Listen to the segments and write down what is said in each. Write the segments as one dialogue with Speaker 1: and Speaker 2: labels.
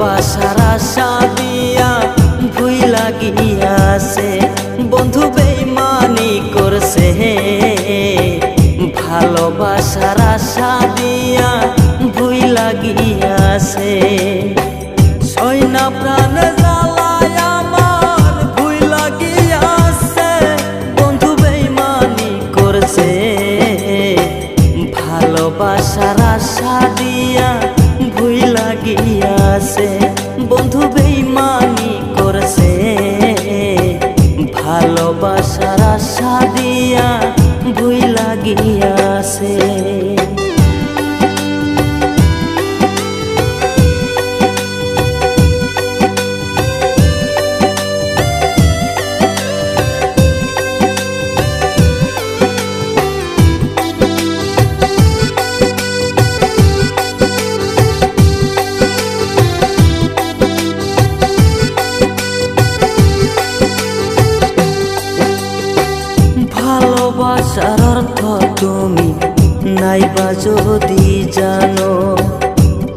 Speaker 1: ভালোবাসার আশা দিয়া ভুইলা গিয়াছে বন্ধু বেইমানি করছে ভালোবাসার আশা দিয়া ভুইলা গিয়াছে সইনা প্রাণ জ্বালায় আমার ভুইলা গিয়াছে বন্ধু বেইমানি করছে ভালোবাসার আশা দিয়া ভুইলা গিয়াছে বন্ধু বেইমানি করছে ভালোবাসার আশা দিয়া ভুইলা গিয়াছে ভালোবাসার অর্থ তুমি নাইবা যদি জানো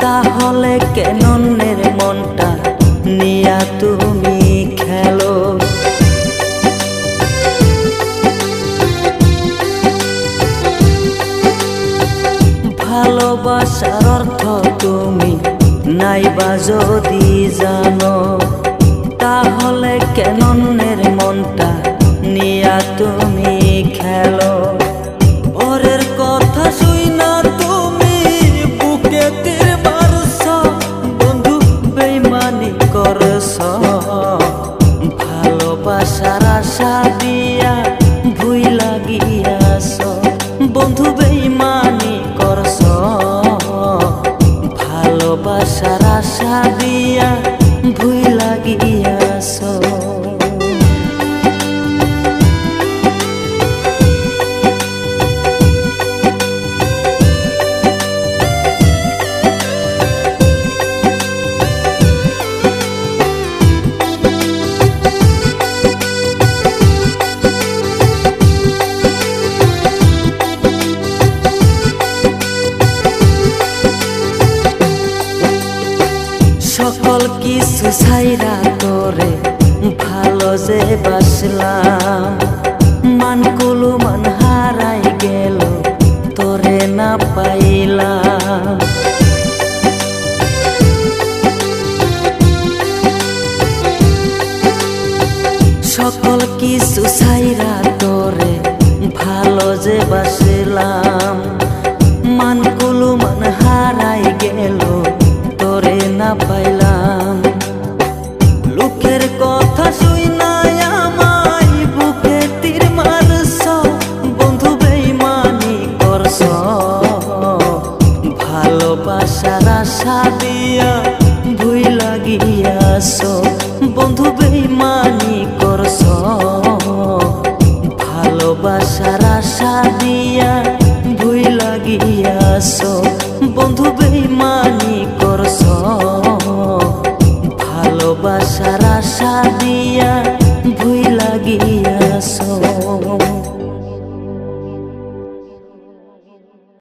Speaker 1: তাহলে কেন অন্যের মনটা নিয়া তুমি খেলো ভালোবাসার অর্থ তুমি নাইবা যদি জানো তাহলে কেন অন্যের মনটা নিয়া তুমি খেলো ওরের কথা শুইনা তুমি বুকে তীর মারছ বন্ধু বেইমানি করছ ভালোবাসার আশা দিয়া ভুইলা গিয়াছ বন্ধু বেইমানি করছ ভালোবাসার আশা দিয়া ভুইলা গিয়াছ সকল কিছু ছাইরা তোরে ভালো যে বাসলাম মানকুলু মান হারাই গেল তোরে না পাইলাম সকল কিছু ছাইরা তোরে ভালো যে বাসলাম মানকুলু মান হারাই গেল তোরে না পাইলাম লোকের কথা শুইনা আমায় বুকে তীর মারছ বন্ধু বেইমানি করছ ভালোবাসার আশা দিয়া ভুইলা গিয়াছ বন্ধু বেইমানি করছ ভালোবাসার আশা দিয়া ভুইলা গিয়াছ বন্ধু বেইমানি করছ ভালোবাসার আশা দিয়া ভুইলা গিয়াছ।